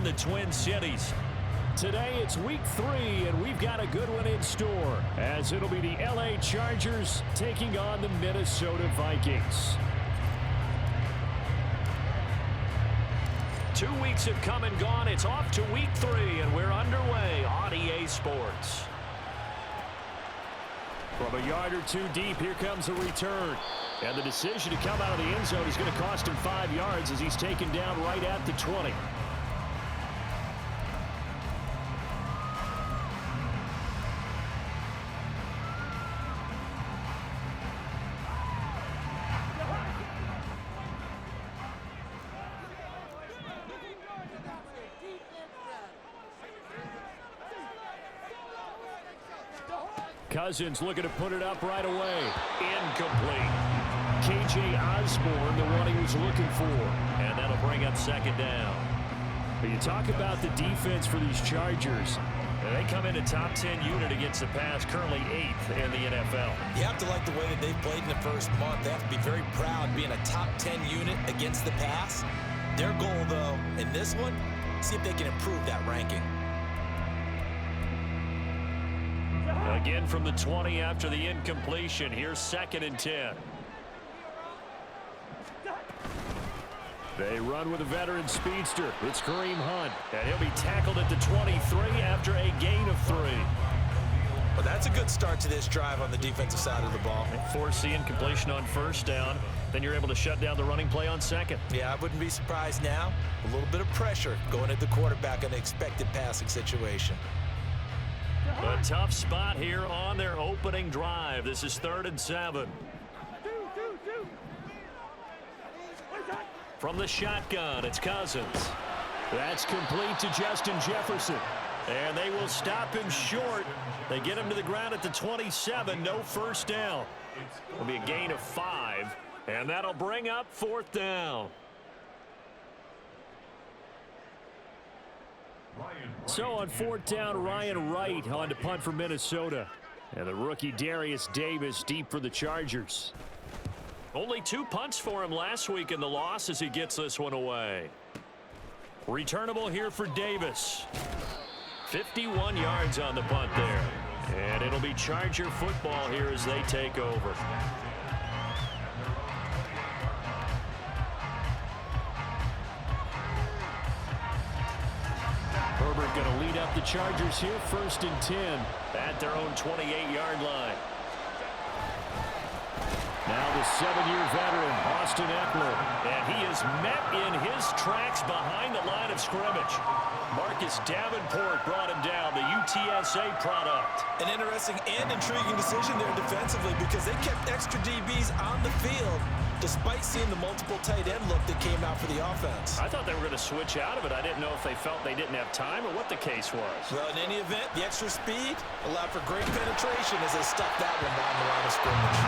The Twin Cities. Today it's week 3, and we've got a good one in store, as it'll be the LA Chargers taking on the Minnesota Vikings. 2 weeks have come and gone. It's off to week 3, and we're underway on EA Sports. From a yard or two deep, here comes a return. And the decision to come out of the end zone is going to cost him 5 yards as he's taken down right at the 20. Cousins looking to put it up right away. Incomplete. KJ Osborne, the one he was looking for. And that'll bring up second down. But you talk about the defense for these Chargers. They come in a top 10 unit against the pass, currently 8th in the NFL. You have to like the way that they've played in the first month. They have to be very proud being a top 10 unit against the pass. Their goal, though, in this one, see if they can improve that ranking. Again from the 20 after the incompletion. Here's 2nd and 10. They run with a veteran speedster. It's Kareem Hunt. And he'll be tackled at the 23 after a gain of 3. Well, that's a good start to this drive on the defensive side of the ball. Force the incompletion on first down. Then you're able to shut down the running play on second. Yeah, I wouldn't be surprised now. A little bit of pressure going at the quarterback in an expected passing situation. A tough spot here on their opening drive. This is 3rd and 7. From the shotgun, it's Cousins. That's complete to Justin Jefferson. And they will stop him short. They get him to the ground at the 27. No first down. It'll be a gain of 5. And that'll bring up 4th down. So on 4th down, Ryan Wright on to punt for Minnesota. And the rookie Darius Davis deep for the Chargers. Only 2 punts for him last week in the loss as he gets this one away. Returnable here for Davis. 51 yards on the punt there. And it'll be Charger football here as they take over. Herbert going to lead up the Chargers here, 1st and 10 at their own 28-yard line. Now the 7-year veteran, Austin Eckler, and he is met in his tracks behind the line of scrimmage. Marcus Davenport brought him down, the UTSA product. An interesting and intriguing decision there defensively because they kept extra DBs on the field despite seeing the multiple tight end look that came out for the offense. I thought they were going to switch out of it. I didn't know if they felt they didn't have time or what the case was. Well, in any event, the extra speed allowed for great penetration as they stuffed that one down the line of scrimmage.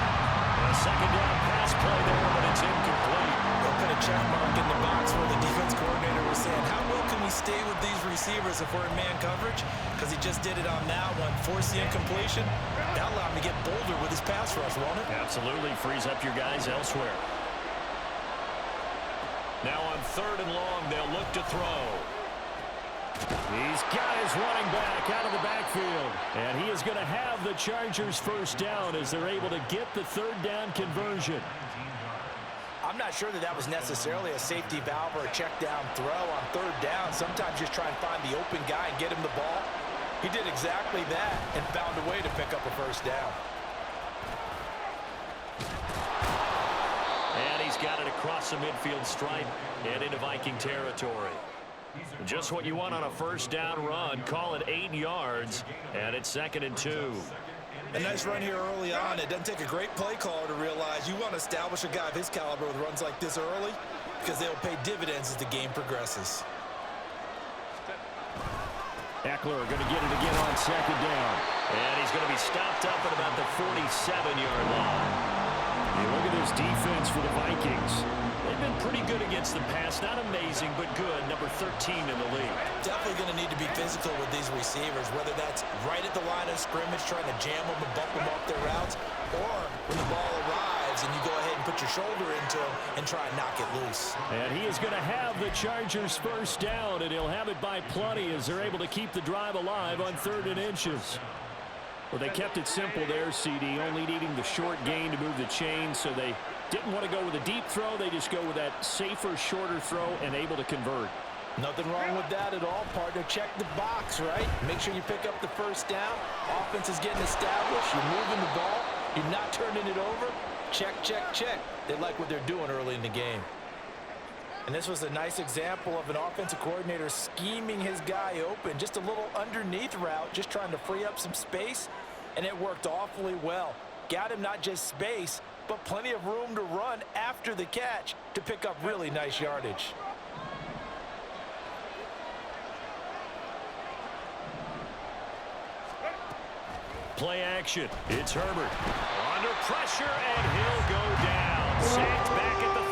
A second down pass play there, but it's incomplete. They'll put a check mark in the box where the defense coordinator was saying, how well can we stay with these receivers if we're in man coverage? Because he just did it on that one. Force the incompletion. That allowed him to get bolder with his pass rush, won't it? Absolutely. Frees up your guys elsewhere. Now on 3rd and long, they'll look to throw. He's got his running back out of the backfield. And he is going to have the Chargers first down as they're able to get the 3rd down conversion. I'm not sure that was necessarily a safety valve or a check down throw on 3rd down. Sometimes just try and find the open guy and get him the ball. He did exactly that and found a way to pick up a first down. And he's got it across the midfield stripe and into Viking territory. Just what you want on a first down run. Call it 8 yards, and it's 2nd and 2. A nice run here early on. It doesn't take a great play caller to realize you want to establish a guy of his caliber with runs like this early because they'll pay dividends as the game progresses. Eckler going to get it again on 2nd down. And he's going to be stopped up at about the 47-yard line. You look at this defense for the Vikings. They've been pretty good against the pass. Not amazing, but good. Number 13 in the league. Definitely going to need to be physical with these receivers, whether that's right at the line of scrimmage, trying to jam them and bump them off their routes, or when the ball arrives, drives, and you go ahead and put your shoulder into him and try and knock it loose. And he is going to have the Chargers first down, and he'll have it by plenty as they're able to keep the drive alive on 3rd and inches. Well, they kept it simple there, CD, only needing the short gain to move the chain, so they didn't want to go with a deep throw. They just go with that safer, shorter throw and able to convert. Nothing wrong with that at all, partner. Check the box, right? Make sure you pick up the first down. Offense is getting established. You're moving the ball. You're not turning it over. Check, check, check. They like what they're doing early in the game. And this was a nice example of an offensive coordinator scheming his guy open. Just a little underneath route, just trying to free up some space, and it worked awfully well. Got him not just space, but plenty of room to run after the catch to pick up really nice yardage. Play action. It's Herbert. Under pressure, and he'll go down. Sacked back at the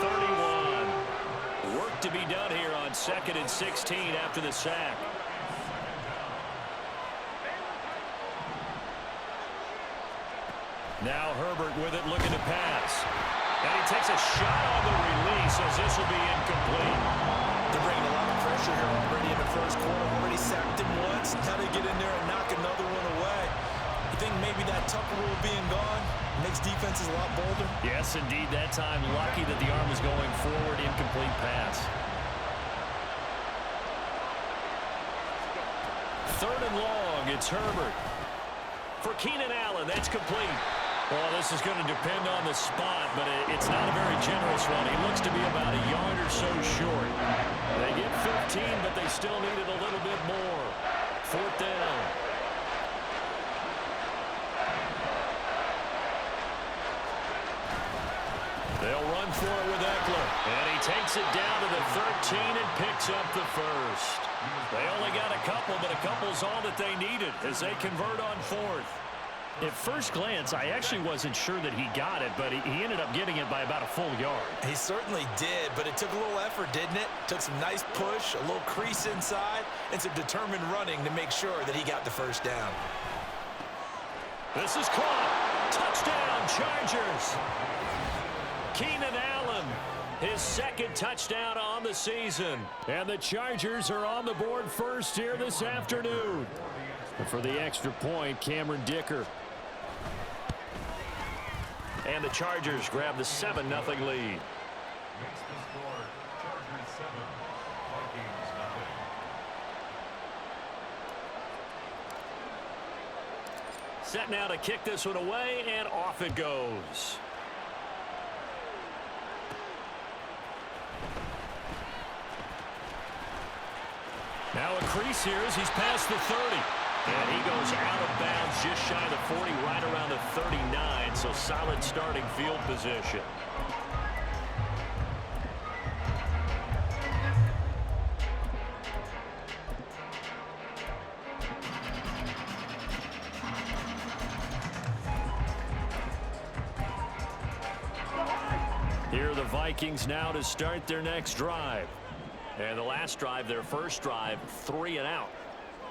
31. Work to be done here on 2nd and 16 after the sack. Now Herbert with it, looking to pass. And he takes a shot on the release as this will be incomplete. They're bringing a lot of pressure here already in the first quarter. Already sacked him once. Now they get in there and knock another one away. You think maybe that Tucker rule being gone makes defenses a lot bolder? Yes, indeed. That time, lucky that the arm was going forward. Incomplete pass. 3rd and long. It's Herbert. For Keenan Allen, that's complete. Well, this is going to depend on the spot, but it's not a very generous one. He looks to be about a yard or so short. They get 15, but they still needed a little bit more. 4th down. They'll run for it with Eckler. And he takes it down to the 13 and picks up the first. They only got a couple, but a couple's all that they needed as they convert on 4th. At first glance, I actually wasn't sure that he got it, but he ended up getting it by about a full yard. He certainly did, but it took a little effort, didn't it? Took some nice push, a little crease inside, and some determined running to make sure that he got the first down. This is caught. Touchdown, Chargers. Keenan Allen, his 2nd touchdown on the season. And the Chargers are on the board first here this afternoon. And for the extra point, Cameron Dicker. And the Chargers grab the 7-0 lead. Set now to kick this one away, and off it goes. Now a crease here as he's past the 30. And he goes out of bounds just shy of the 40, right around the 39. So solid starting field position. Here are the Vikings now to start their next drive. And the last drive, their first drive, 3 and out.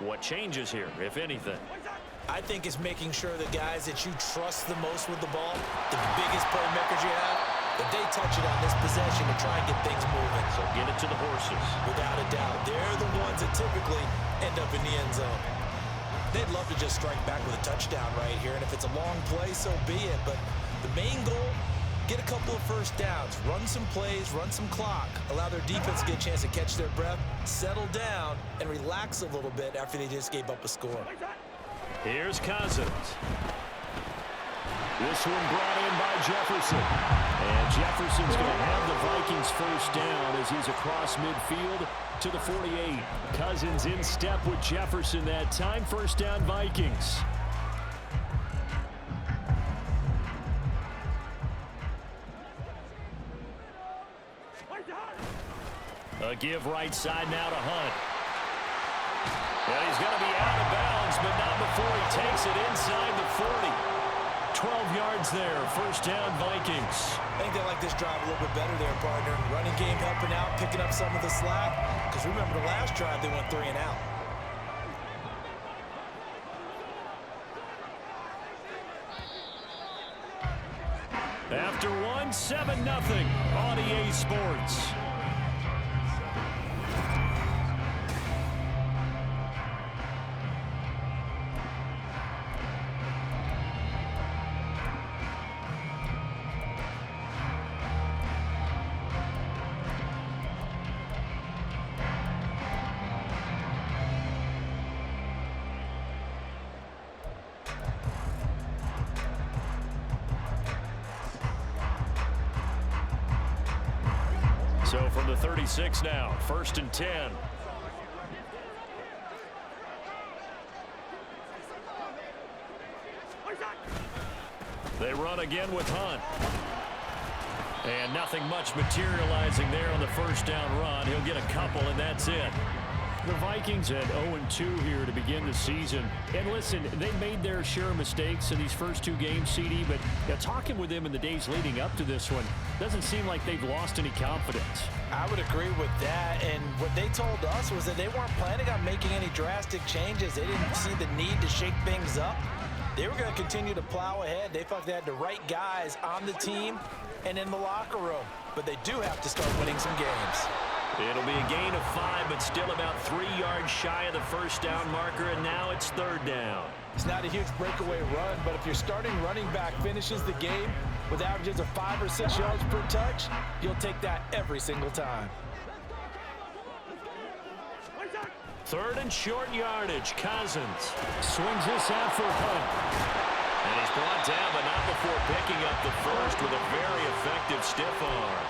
What changes here, if anything? I think it's making sure the guys that you trust the most with the ball, the biggest playmakers you have, that they touch it on this possession to try and get things moving. So get it to the horses. Without a doubt. They're the ones that typically end up in the end zone. They'd love to just strike back with a touchdown right here, and if it's a long play, so be it. But the main goal, get a couple of first downs, run some plays, run some clock, allow their defense to get a chance to catch their breath, settle down, and relax a little bit after they just gave up a score. Here's Cousins. This one brought in by Jefferson. And Jefferson's going to have the Vikings first down as he's across midfield to the 48. Cousins in step with Jefferson that time. First down, Vikings. A give right side now to Hunt. And he's going to be out of bounds, but not before he takes it inside the 40. 12 yards there. First down, Vikings. I think they like this drive a little bit better there, partner. Running game helping out, picking up some of the slack. Because remember the last drive, they went 3 and out. After one, 7-0 on EA Sports. So from the 36 now, 1st and 10. They run again with Hunt. And nothing much materializing there on the first down run. He'll get a couple, and that's it. The Vikings at 0-2 here to begin the season. And listen, they made their share of mistakes in these first two games, CD, but talking with them in the days leading up to this one, doesn't seem like they've lost any confidence. I would agree with that, and what they told us was that they weren't planning on making any drastic changes. They didn't see the need to shake things up. They were going to continue to plow ahead. They felt they had the right guys on the team and in the locker room, but they do have to start winning some games. It'll be a gain of 5, but still about 3 yards shy of the first down marker, and now it's 3rd down. It's not a huge breakaway run, but if your starting running back finishes the game with averages of 5 or 6 yards per touch, you'll take that every single time. 3rd and short yardage. Cousins swings this out for Hunt. And he's brought down, but not before picking up the first with a very effective stiff arm.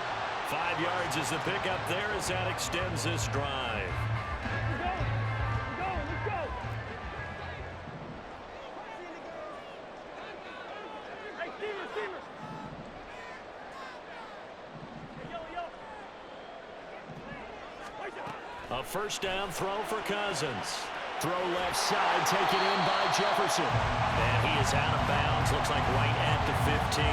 5 yards is the pickup there as that extends this drive. Let's go. Hey, Steamer. A first down throw for Cousins. Throw left side, taken in by Jefferson. And he is out of bounds, looks like right at the 15.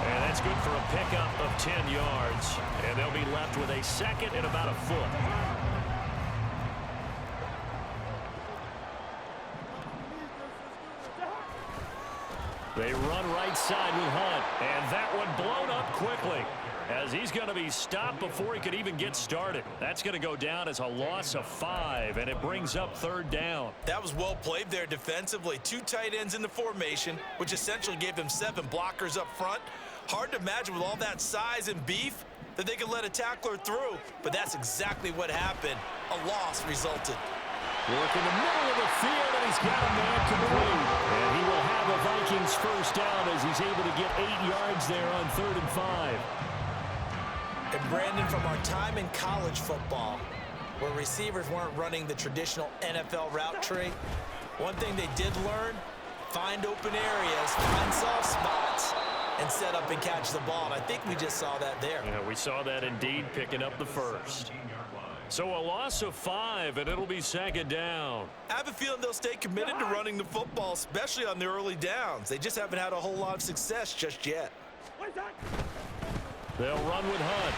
And that's good for a pickup of 10 yards. And they'll be left with a second and about a foot. They run right side with Hunt. And that one blown up quickly, as he's going to be stopped before he could even get started. That's going to go down as a loss of 5, and it brings up 3rd down. That was well played there defensively. 2 tight ends in the formation, which essentially gave them 7 blockers up front. Hard to imagine with all that size and beef that they could let a tackler through, but that's exactly what happened. A loss resulted. Work in the middle of the field, and he's got a man complete. And he will have a Vikings first down as he's able to get 8 yards there on 3rd and 5. And Brandon, from our time in college football, where receivers weren't running the traditional NFL route tree, one thing they did learn, find open areas, find soft spots, and set up and catch the ball. And I think we just saw that there. Yeah, we saw that indeed, picking up the first. So a loss of 5, and it'll be 2nd down. I have a feeling they'll stay committed to running the football, especially on the early downs. They just haven't had a whole lot of success just yet. They'll run with Hunt.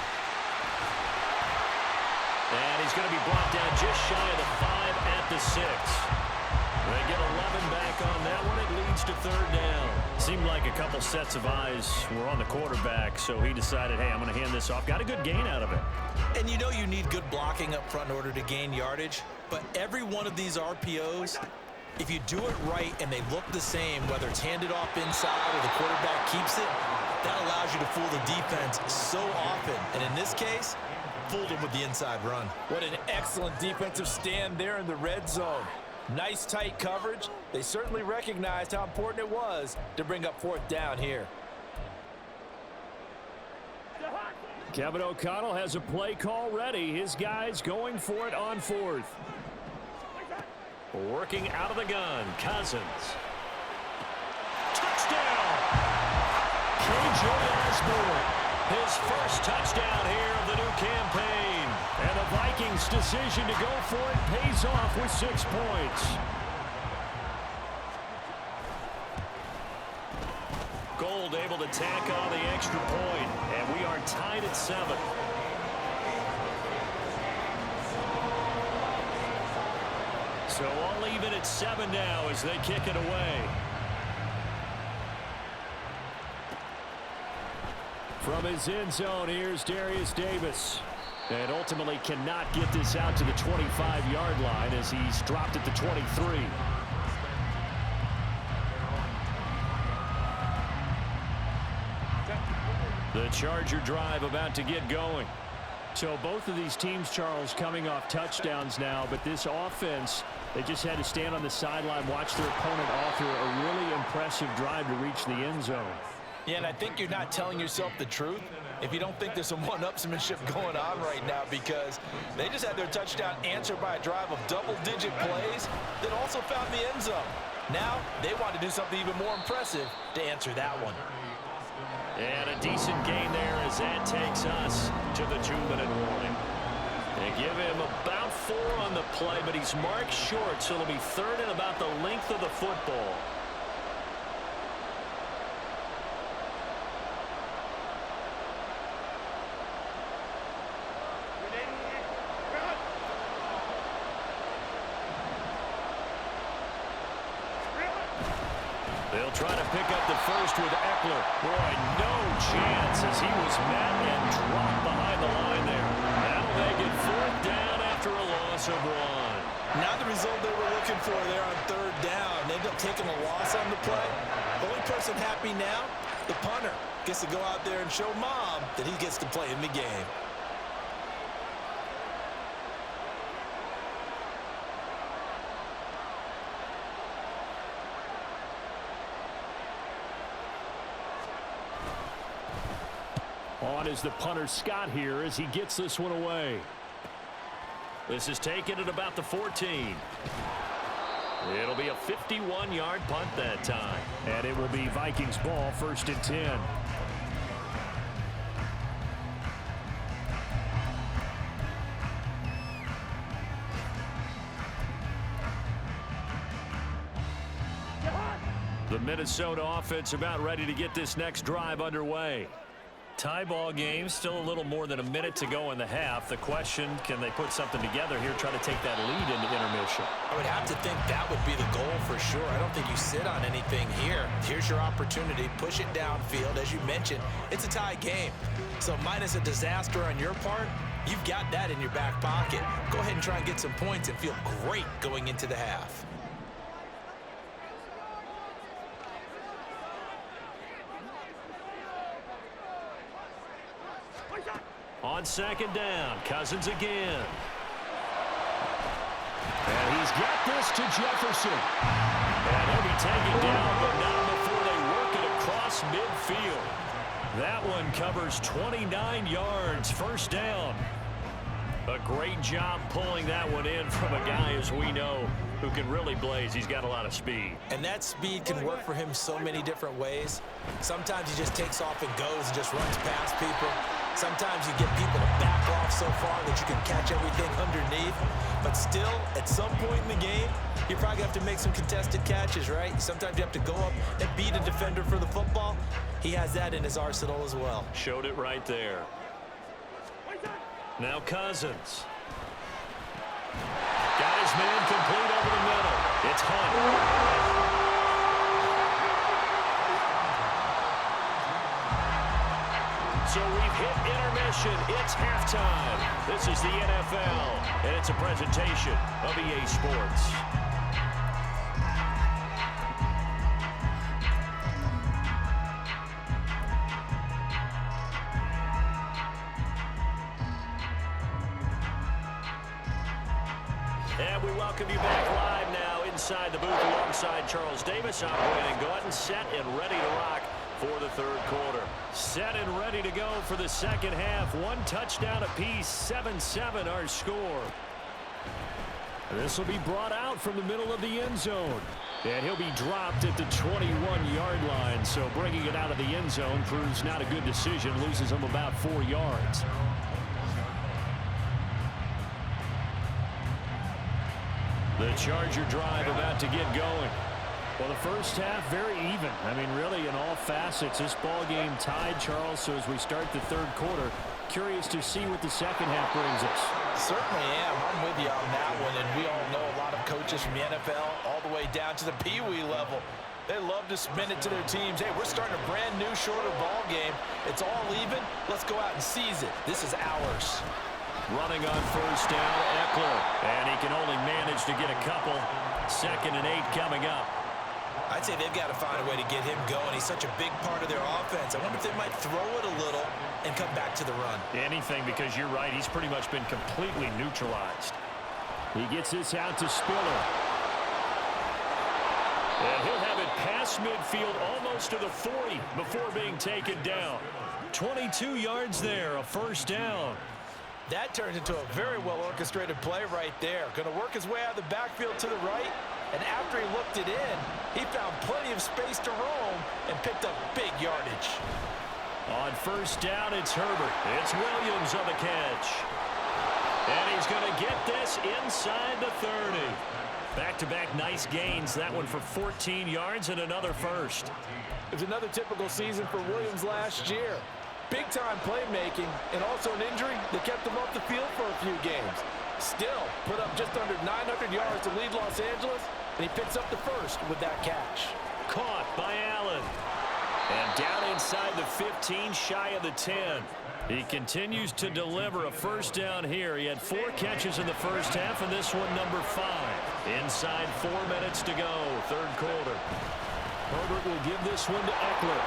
And he's going to be brought down just shy of the 5 at the 6. They get 11 back on that one. It leads to 3rd down. Seemed like a couple sets of eyes were on the quarterback, so he decided, hey, I'm going to hand this off. Got a good gain out of it. And you know you need good blocking up front in order to gain yardage, but every one of these RPOs, if you do it right and they look the same, whether it's handed off inside or the quarterback keeps it, that allows you to fool the defense so often. And in this case, fooled them with the inside run. What an excellent defensive stand there in the red zone. Nice tight coverage. They certainly recognized how important it was to bring up 4th down here. Kevin O'Connell has a play call ready. His guys going for it on 4th. Working out of the gun, Cousins. Touchdown! KJ Osborne, his first touchdown here of the new campaign. And the Vikings' decision to go for it pays off with 6 points. Gold able to tack on the extra point, and we are tied at 7. So all even at 7 now as they kick it away. From his end zone, here's Darius Davis. And ultimately cannot get this out to the 25-yard line as he's dropped at the 23. The Charger drive about to get going. So both of these teams, Charles, coming off touchdowns now, but this offense, they just had to stand on the sideline, watch their opponent author a really impressive drive to reach the end zone. Yeah, and I think you're not telling yourself the truth if you don't think there's some one-upsmanship going on right now, because they just had their touchdown answered by a drive of double-digit plays that also found the end zone. Now they want to do something even more impressive to answer that one. And a decent gain there as that takes us to the 2-minute warning. They give him about 4 on the play, but he's marked short, so it'll be 3rd and about the length of the football. They'll try to pick up the first with Eckler. Boy, no chance as he was met and dropped behind the line there. That'll make it 4th down after a loss of 1. Not the result they were looking for there on 3rd down. They end up taking a loss on the play. The only person happy now, the punter, gets to go out there and show Mom that he gets to play in the game. On is the punter Scott here as he gets this one away. This is taken at about the 14. It'll be a 51-yard punt that time. And it will be Vikings ball, 1st and 10. The Minnesota offense about ready to get this next drive underway. Tie ball game, still a little more than a minute to go in the half. The question, can they put something together here, try to take that lead into intermission? I would have to think that would be the goal for sure. I don't think you sit on anything here. Here's your opportunity. Push it downfield. As you mentioned, it's a tie game. So minus a disaster on your part, you've got that in your back pocket. Go ahead and try and get some points and feel great going into the half. On 2nd down, Cousins again. And he's got this to Jefferson. And he'll be taken down, but not before they work it across midfield. That one covers 29 yards, 1st down. A great job pulling that one in from a guy, as we know, who can really blaze. He's got a lot of speed. And that speed can work for him so many different ways. Sometimes he just takes off and goes and just runs past people. Sometimes you get people to back off so far that you can catch everything underneath. But still, at some point in the game, you're probably going to have to make some contested catches, right? Sometimes you have to go up and beat a defender for the football. He has that in his arsenal as well. Showed it right there. Now Cousins. Got his man complete over the middle. It's Hunt. So we've hit intermission. It's halftime. This is the NFL, and it's a presentation of EA Sports. And we welcome you back live now inside the booth alongside Charles Davis. I'm Brandon Gaudin, set and ready to rock for the 3rd quarter. Set and ready to go for the 2nd half. 1 touchdown apiece, 7-7 our score. This will be brought out from the middle of the end zone. And he'll be dropped at the 21-yard line. So bringing it out of the end zone proves not a good decision. Loses him about 4 yards. The Charger drive about to get going. Well, the first half, very even. I mean, really, in all facets, this ball game tied, Charles. So as we start the 3rd quarter, curious to see what the 2nd half brings us. Certainly am. I'm with you on that one. And we all know a lot of coaches from the NFL all the way down to the Pee Wee level. They love to spin it to their teams. Hey, we're starting a brand new, shorter ball game. It's all even. Let's go out and seize it. This is ours. Running on first down, Eckler. And he can only manage to get a couple. 2nd and 8 coming up. I'd say they've got to find a way to get him going. He's such a big part of their offense. I wonder if they might throw it a little and come back to the run. Anything, because you're right. He's pretty much been completely neutralized. He gets this out to Spiller. And he'll have it past midfield almost to the 40 before being taken down. 22 yards there, a first down. That turns into a very well-orchestrated play right there. Going to work his way out of the backfield to the right, and after he looked it in, he found plenty of space to roam and picked up big yardage. On first down, it's Herbert. It's Williams on the catch. And he's going to get this inside the 30. Back-to-back nice gains. That one for 14 yards and another first. It was another typical season for Williams last year. Big-time playmaking and also an injury that kept him off the field for a few games. Still put up just under 900 yards to lead Los Angeles, and he picks up the first with that catch. Caught by Allen. And down inside the 15, shy of the 10. He continues to deliver a first down here. He had 4 catches in the first half, and this one number 5. Inside 4 minutes to go, third quarter. Herbert will give this one to Eckler.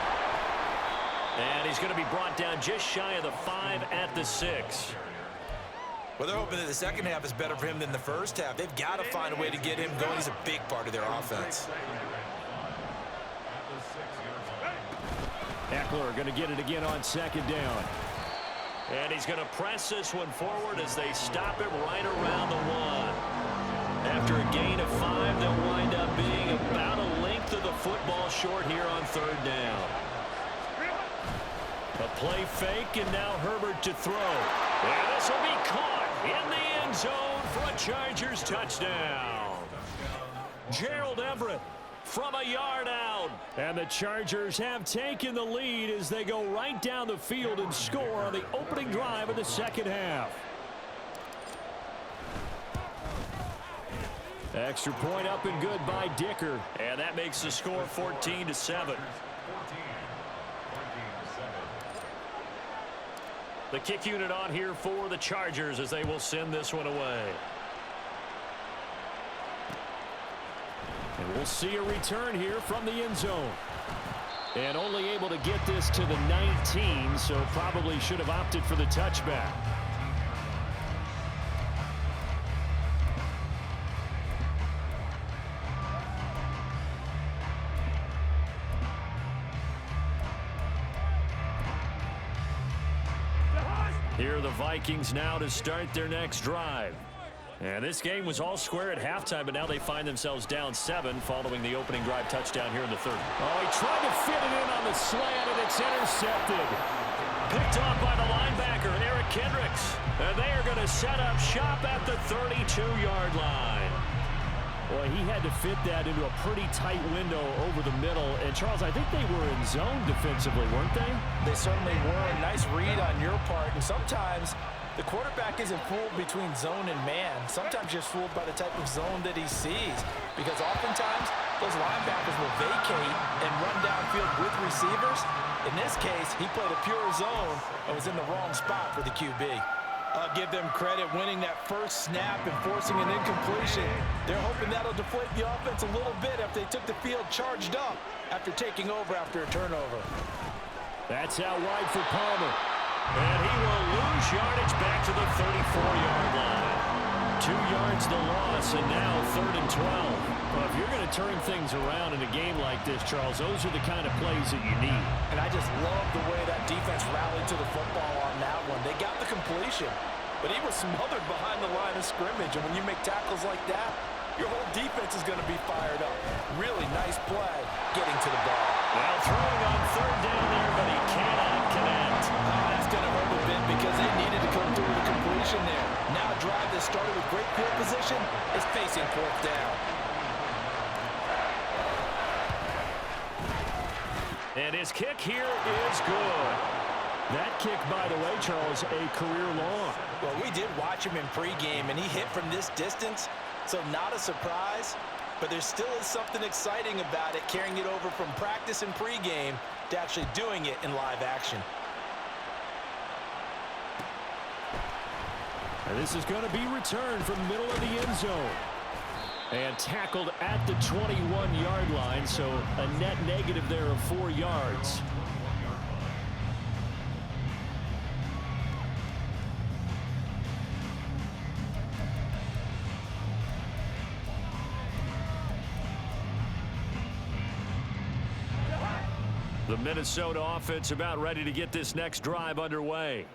And he's going to be brought down just shy of the 5 at the 6. Well, they're hoping that the second half is better for him than the first half. They've got to find a way to get him going. He's a big part of their offense. Eckler going to get it again on 2nd down. And he's going to press this one forward as they stop him right around the 1. After a gain of 5, they'll wind up being about a length of the football short here on 3rd down. A play fake, and now Herbert to throw. And this will be caught in the end zone for a Chargers touchdown. Gerald Everett from a yard out. And the Chargers have taken the lead as they go right down the field and score on the opening drive of the second half. Extra point up and good by Dicker. And that makes the score 14-7. The kick unit on here for the Chargers as they will send this one away. And we'll see a return here from the end zone. And only able to get this to the 19, so probably should have opted for the touchback. Here are the Vikings now to start their next drive. And this game was all square at halftime, but now they find themselves down 7 following the opening drive touchdown here in the 3rd. Oh, he tried to fit it in on the slant, and it's intercepted. Picked off by the linebacker, Eric Kendricks. And they are going to set up shop at the 32-yard line. Boy, he had to fit that into a pretty tight window over the middle. And, Charles, I think they were in zone defensively, weren't they? They certainly were. A nice read on your part. And sometimes the quarterback isn't fooled between zone and man. Sometimes just fooled by the type of zone that he sees. Because oftentimes, those linebackers will vacate and run downfield with receivers. In this case, he played a pure zone and was in the wrong spot for the QB. I'll give them credit winning that first snap and forcing an incompletion. They're hoping that'll deflate the offense a little bit after they took the field charged up after taking over after a turnover. That's out wide for Palmer. And he will lose yardage back to the 34-yard line. 2 yards the loss, and now 3rd and 12. Well, if you're going to turn things around in a game like this, Charles, those are the kind of plays that you need. And I just love the way that defense rallied to the football on that one. They got the completion, but he was smothered behind the line of scrimmage. And when you make tackles like that, your whole defense is going to be fired up. Really nice play getting to the ball. Well, throwing on 3rd down there, but he cannot connect. That's going to hurt a bit because they needed to come through with a completion there. Now a drive that started with great field position is facing 4th down. And his kick here is good. That kick, by the way, Charles, a career long. Well, we did watch him in pregame, and he hit from this distance So not a surprise, but there still is something exciting about it, carrying it over from practice and pregame to actually doing it in live action. And this is going to be returned from the middle of the end zone. And tackled at the 21-yard line, so a net negative there of 4 yards. The Minnesota offense about ready to get this next drive underway.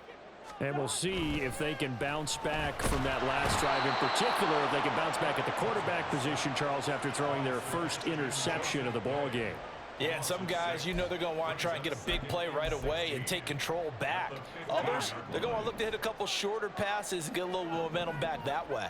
And we'll see if they can bounce back from that last drive, in particular, if they can bounce back at the quarterback position, Charles, after throwing their first interception of the ball game. Yeah, and some guys, you know they're going to want to try and get a big play right away and take control back. Others, they're going to want to look to hit a couple shorter passes and get a little momentum back that way.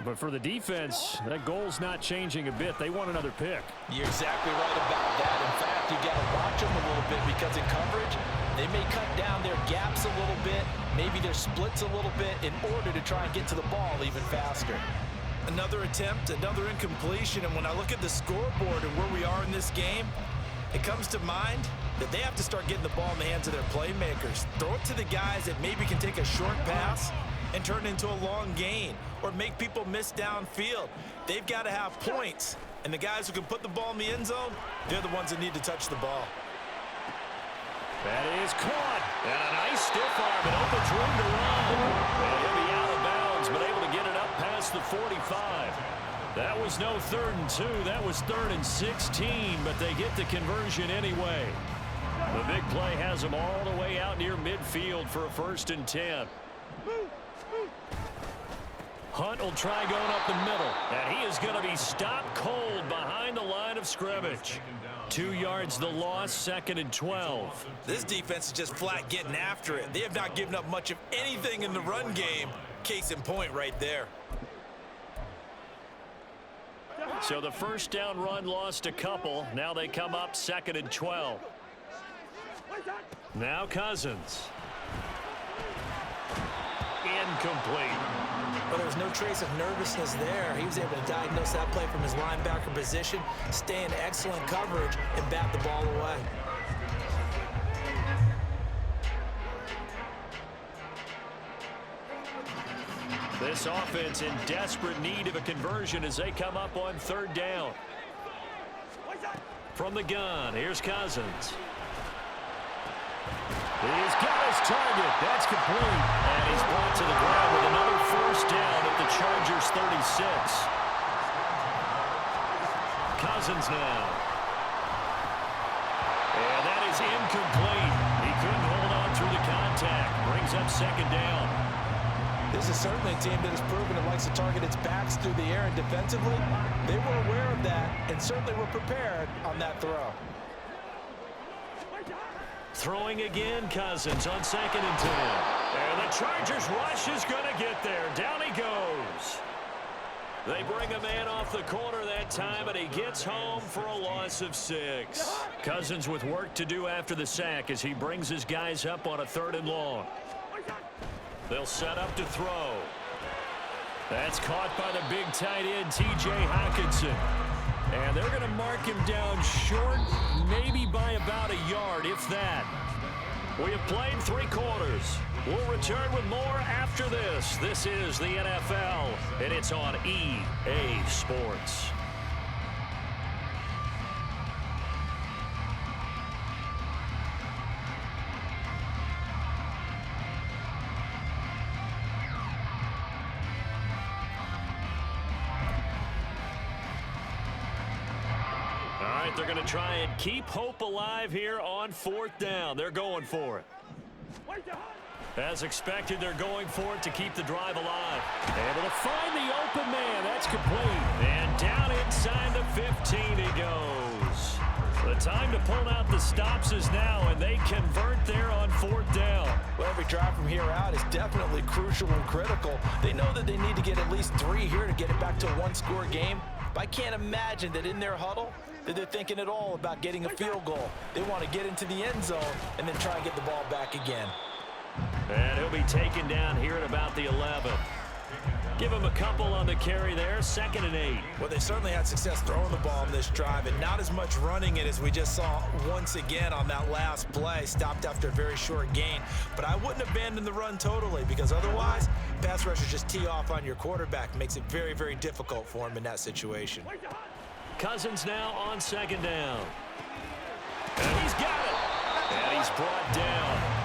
But for the defense, that goal's not changing a bit. They want another pick. You're exactly right about that. In fact, you got to watch them a little bit because in coverage, they may cut down their gaps a little bit, maybe their splits a little bit in order to try and get to the ball even faster. Another attempt, another incompletion, and when I look at the scoreboard and where we are in this game, it comes to mind that they have to start getting the ball in the hands of their playmakers. Throw it to the guys that maybe can take a short pass and turn it into a long gain or make people miss downfield. They've got to have points, and the guys who can put the ball in the end zone, they're the ones that need to touch the ball. That is caught. And a nice stiff arm. It opens room to run. And he'll be out of bounds, but able to get it up past the 45. That was no 3rd and 2. That was 3rd and 16, but they get the conversion anyway. The big play has them all the way out near midfield for a 1st and 10. Hunt will try going up the middle, and he is going to be stopped cold behind the line of scrimmage. 2 yards the loss, 2nd and 12. This defense is just flat getting after it. They have not given up much of anything in the run game. Case in point right there. So the first down run lost a couple. Now they come up 2nd and 12. Now Cousins. Incomplete. But there was no trace of nervousness there. He was able to diagnose that play from his linebacker position, stay in excellent coverage, and bat the ball away. This offense in desperate need of a conversion as they come up on 3rd down. From the gun, here's Cousins. He's got his target. That's complete. And he's brought to the ground with another 1st down at the Chargers' 36. Cousins now. And that is incomplete. He couldn't hold on through the contact. Brings up 2nd down. This is certainly a team that has proven it likes to target its backs through the air, and defensively, they were aware of that and certainly were prepared on that throw. Throwing again, Cousins on 2nd and 10. And the Chargers rush is going to get there. Down he goes. They bring a man off the corner that time, and he gets home for a loss of 6. Cousins with work to do after the sack as he brings his guys up on a 3rd and long. They'll set up to throw. That's caught by the big tight end, T.J. Hockenson. And they're going to mark him down short, maybe by about a yard, if that. We have played 3 quarters. We'll return with more after this. This is the NFL, and it's on EA Sports. They're going to try and keep hope alive here on 4th down. They're going for it. As expected, they're going for it to keep the drive alive. Able to find the open man. That's complete. And down inside the 15 he goes. The time to pull out the stops is now, and they convert there on 4th down. Well, every drive from here out is definitely crucial and critical. They know that they need to get at least 3 here to get it back to a 1-score game. But I can't imagine that in their huddle that they're thinking at all about getting a field goal. They want to get into the end zone and then try and get the ball back again. And he'll be taken down here at about the 11. Give him a couple on the carry there, 2nd and 8. Well, they certainly had success throwing the ball in this drive, and not as much running it as we just saw once again on that last play. Stopped after a very short gain. But I wouldn't abandon the run totally, because otherwise, pass rushers just tee off on your quarterback. Makes it very, very difficult for him in that situation. Cousins now on 2nd down. And he's got it. And he's brought down.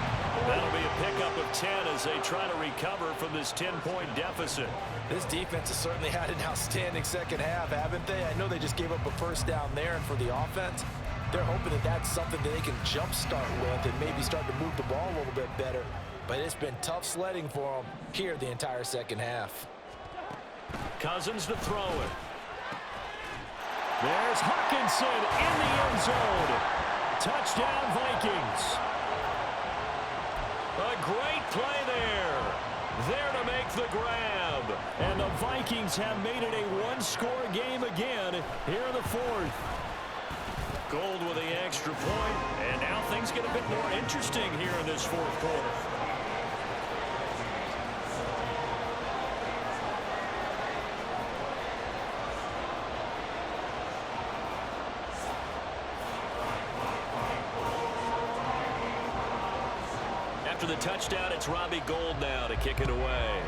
That'll be a pickup of 10 as they try to recover from this 10-point deficit. This defense has certainly had an outstanding second half, haven't they? I know they just gave up a first down there, and for the offense, they're hoping that that's something that they can jumpstart with and maybe start to move the ball a little bit better. But it's been tough sledding for them here the entire second half. Cousins to throw it. There's Hawkinson in the end zone. Touchdown, Vikings. A great play there. There to make the grab. And the Vikings have made it a one-score game again here in the 4th. Gold with the extra point. And now things get a bit more interesting here in this 4th quarter. After the touchdown, it's Robbie Gould now to kick it away.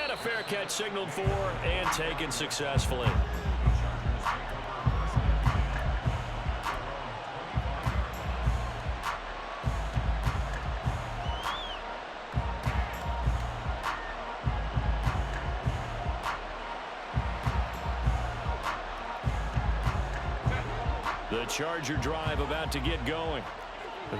And a fair catch signaled for and taken successfully. The Charger drive about to get going.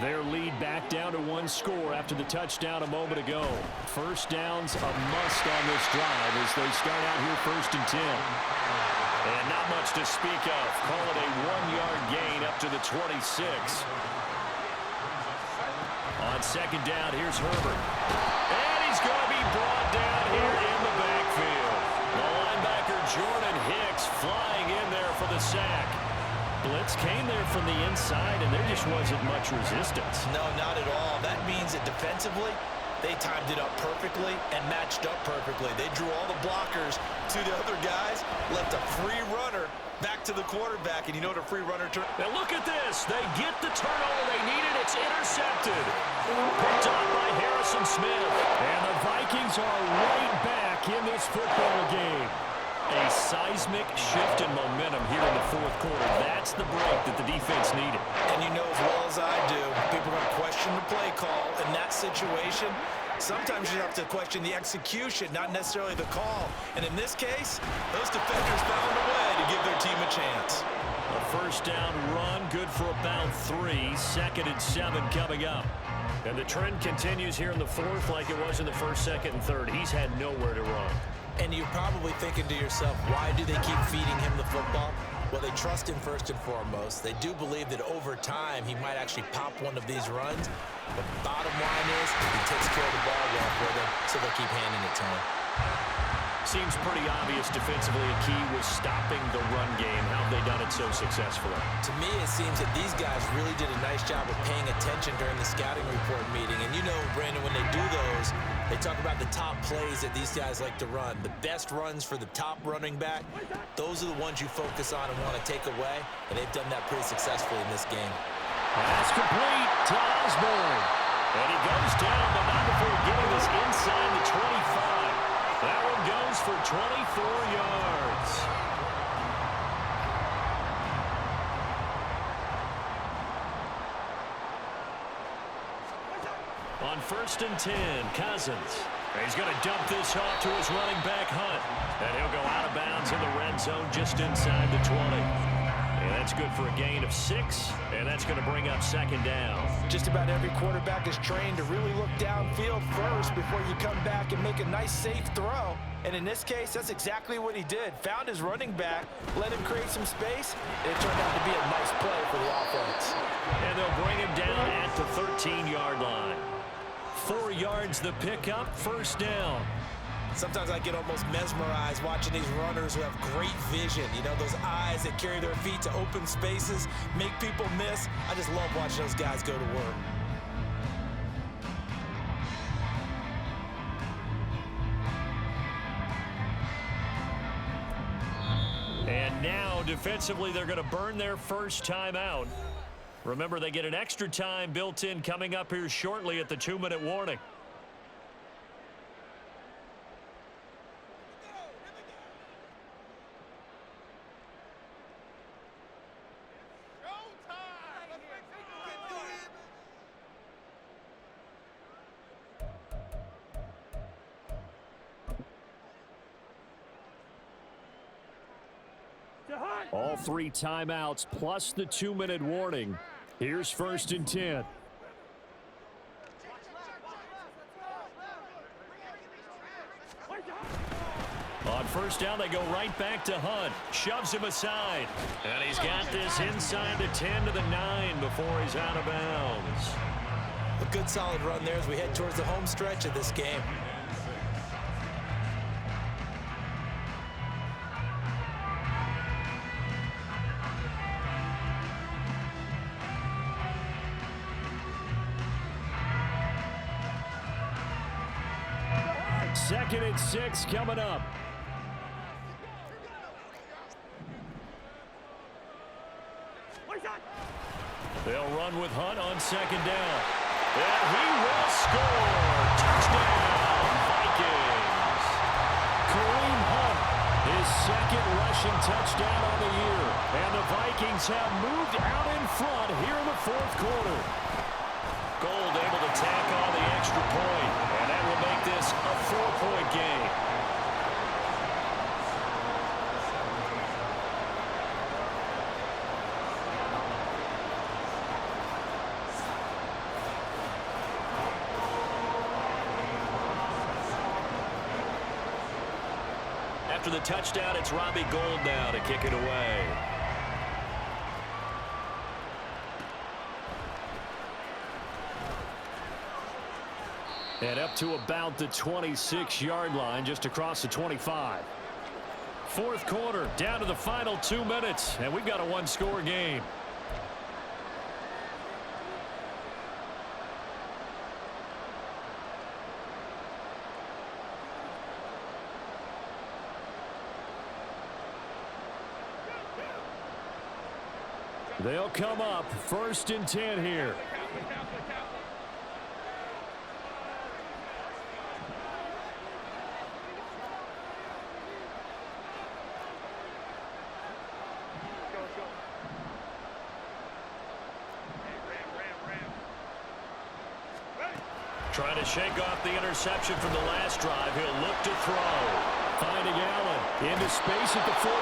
Their lead back down to 1 score after the touchdown a moment ago. First down's a must on this drive as they start out here 1st and 10. And not much to speak of. Call it a 1-yard gain up to the 26. On 2nd down, here's Herbert. And he's going to be brought down here in the backfield. The linebacker Jordan Hicks flying in there for the sack. Blitz came there from the inside, and there just wasn't much resistance. No, not at all. That means that defensively, they timed it up perfectly and matched up perfectly. They drew all the blockers to the other guys, left a free runner back to the quarterback, and you know what a free runner turn. Now look at this. They get the turnover they needed. It's intercepted. Picked up by Harrison Smith. And the Vikings are right back in this football game. A seismic shift in momentum here in the 4th quarter. That's the break that the defense needed. And you know as well as I do, people are going to question the play call in that situation. Sometimes you have to question the execution, not necessarily the call. And in this case, those defenders found a way to give their team a chance. A first down run, good for about 3. 2nd and 7 coming up. And the trend continues here in the 4th like it was in the 1st, 2nd, and 3rd. He's had nowhere to run. And you're probably thinking to yourself, why do they keep feeding him the football? Well, they trust him first and foremost. They do believe that over time he might actually pop one of these runs. But bottom line is he takes care of the ball well for them, so they'll keep handing it to him. Seems pretty obvious defensively a key was stopping the run game. How have they done it so successfully? To me, it seems that these guys really did a nice job of paying attention during the scouting report meeting. And you know, Brandon, when they do those, they talk about the top plays that these guys like to run. The best runs for the top running back, those are the ones you focus on and want to take away. And they've done that pretty successfully in this game. Pass complete to Osborne. And he goes down, but not before getting this inside the 25. That one goes for 24 yards. On 1st and 10, Cousins. He's going to dump this off to his running back, Hunt. And he'll go out of bounds in the red zone just inside the 20. And that's good for a gain of 6, and that's going to bring up 2nd down. Just about every quarterback is trained to really look downfield first before you come back and make a nice, safe throw. And in this case, that's exactly what he did. Found his running back, let him create some space, and it turned out to be a nice play for the offense. And they'll bring him down at the 13-yard line. 4 yards the pickup, 1st down. Sometimes I get almost mesmerized watching these runners who have great vision. You know, those eyes that carry their feet to open spaces, make people miss. I just love watching those guys go to work. And now, defensively, they're going to burn their first timeout. Remember, they get an extra time built in coming up here shortly at the 2-minute warning. All 3 timeouts plus the 2-minute warning. Here's 1st and 10. On 1st down, they go right back to Hunt. Shoves him aside. And he's got this inside the 10 to the 9 before he's out of bounds. A good solid run there as we head towards the home stretch of this game. Second and 6 coming up. They'll run with Hunt on 2nd down. And he will score. Touchdown, Vikings. Kareem Hunt, his 2nd rushing touchdown on the year. And the Vikings have moved out in front here in the 4th quarter. Gold able to tack on the extra point, and that will make this a 4-point game. After the touchdown, it's Robbie Gould now to kick it away. And up to about the 26-yard line, just across the 25. 4th quarter, down to the final 2 minutes, and we've got a 1-score game. They'll come up 1st and 10 here. Trying to shake off the interception from the last drive. He'll look to throw. Finding Allen into space at the 45.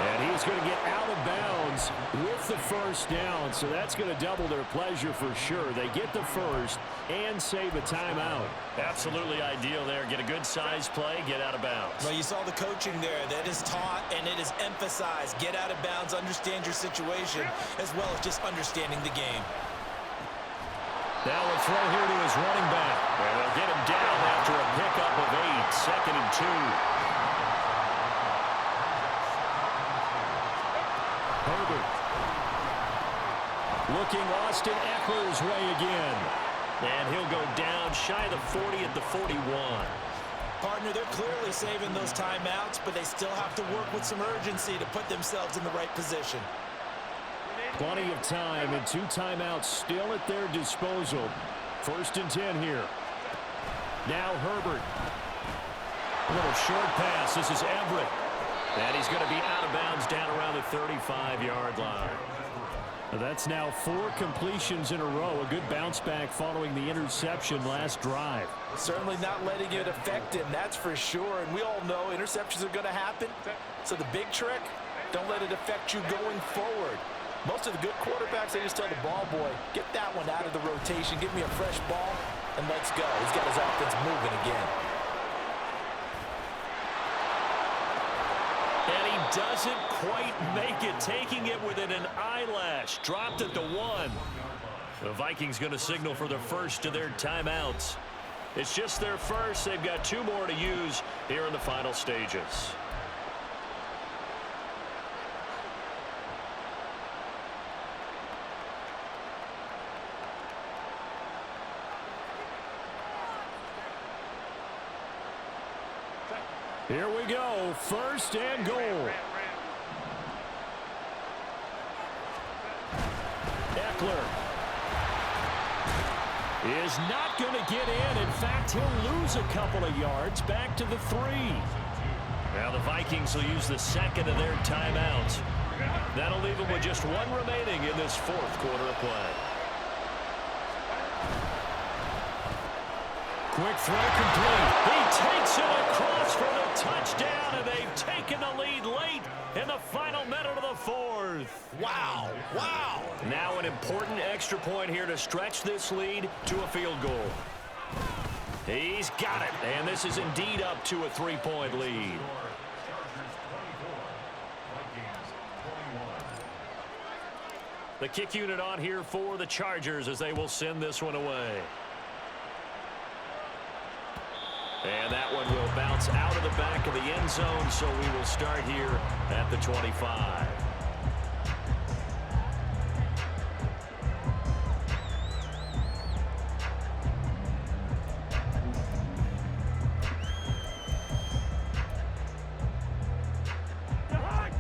And he's going to get out of bounds with the 1st down. So that's going to double their pleasure for sure. They get the 1st and save a timeout. Absolutely ideal there. Get a good size play, get out of bounds. Well, you saw the coaching there. That is taught and it is emphasized. Get out of bounds, understand your situation, as well as just understanding the game. Now a throw here to his running back. And they'll get him down after a pickup of 8. 2nd and 2. Herbert. Looking Austin Eckler's way again. And he'll go down shy of the 40 at the 41. Partner, they're clearly saving those timeouts, but they still have to work with some urgency to put themselves in the right position. Plenty of time and 2 timeouts still at their disposal. 1st and 10 here. Now Herbert. A little short pass. This is Everett. And he's going to be out of bounds down around the 35-yard line. That's now 4 completions in a row. A good bounce back following the interception last drive. Certainly not letting it affect him, that's for sure. And we all know interceptions are going to happen. So the big trick, don't let it affect you going forward. Most of the good quarterbacks, they just tell the ball boy, get that one out of the rotation, give me a fresh ball, and let's go. He's got his offense moving again. And he doesn't quite make it, taking it within an eyelash. Dropped at the 1. The Vikings going to signal for the 1st of their timeouts. It's just their 1st. They've got 2 more to use here in the final stages. Here we go, 1st and goal. Eckler is not going to get in. In fact, he'll lose a couple of yards back to the 3. Now the Vikings will use the second of their timeouts. That'll leave them with just one remaining in this fourth quarter of play. Quick throw complete. He takes it across for the touchdown, and they've taken the lead late in the final minute of the fourth. Wow. Wow. Now an important extra point here to stretch this lead to a field goal. He's got it, and this is indeed up to a 3-point lead. The kick unit on here for the Chargers as they will send this one away. And that one will bounce out of the back of the end zone, so we will start here at the 25.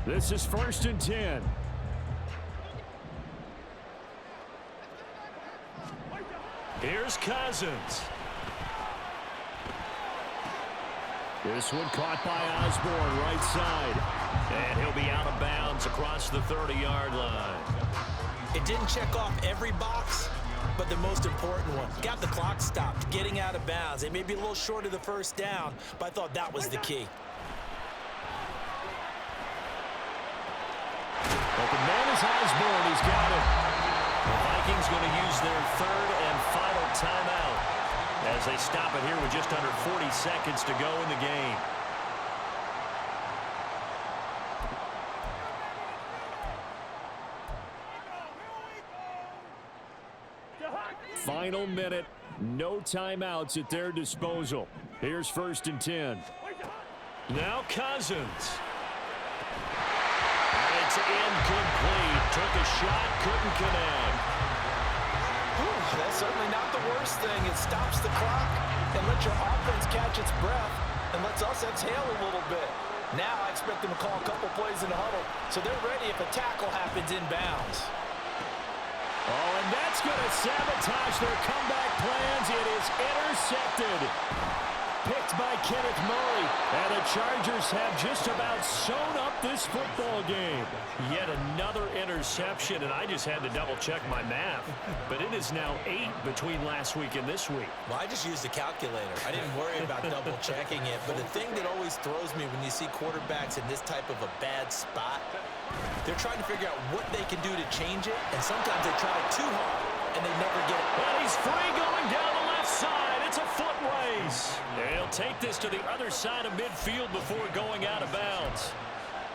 This is 1st and 10. Here's Cousins. This one caught by Osborne, right side. And he'll be out of bounds across the 30-yard line. It didn't check off every box, but the most important one. Got the clock stopped, getting out of bounds. It may be a little short of the first down, but I thought that was the key. Open man is Osborne. He's got it. The Vikings going to use their third and final timeout as they stop it here with just under 40 seconds to go in the game. Final minute. No timeouts at their disposal. Here's 1st and 10. Now Cousins. It's incomplete. Took a shot, couldn't connect. That's certainly not the worst thing. It stops the clock and lets your offense catch its breath and lets us exhale a little bit. Now I expect them to call a couple plays in the huddle so they're ready if a tackle happens inbounds. Oh, and that's going to sabotage their comeback plans. It is intercepted. Picked by Kenneth Murray. And the Chargers have just about sewn up this football game. Yet another interception, and I just had to double-check my math. But it is now 8 between last week and this week. Well, I just used a calculator. I didn't worry about double-checking it. But the thing that always throws me when you see quarterbacks in this type of a bad spot, they're trying to figure out what they can do to change it. And sometimes they try too hard, and they never get it. And he's free going down the left side. It's a foot race. They'll take this to the other side of midfield before going out of bounds.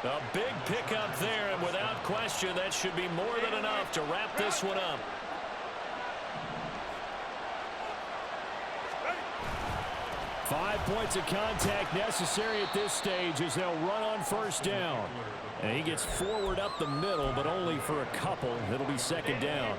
A big pickup there, and without question, that should be more than enough to wrap this one up. Five points of contact necessary at this stage as they'll run on 1st down. And he gets forward up the middle, but only for a couple. It'll be 2nd down.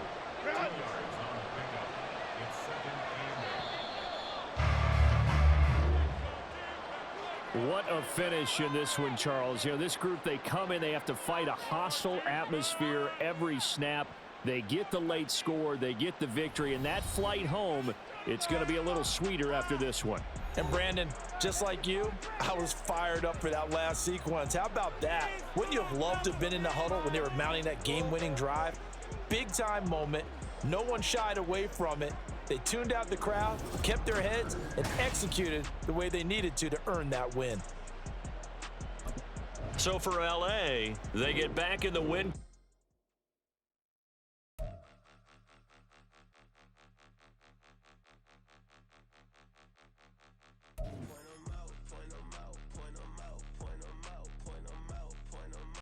What a finish in this one, Charles. You know, this group, they come in, they have to fight a hostile atmosphere every snap. They get the late score, they get the victory, and that flight home, it's going to be a little sweeter after this one. And Brandon, just like you, I was fired up for that last sequence. How about that? Wouldn't you have loved to have been in the huddle when they were mounting that game-winning drive? Big-time moment. No one shied away from it. They tuned out the crowd, kept their heads, and executed the way they needed to earn that win. So for LA, they get back in the win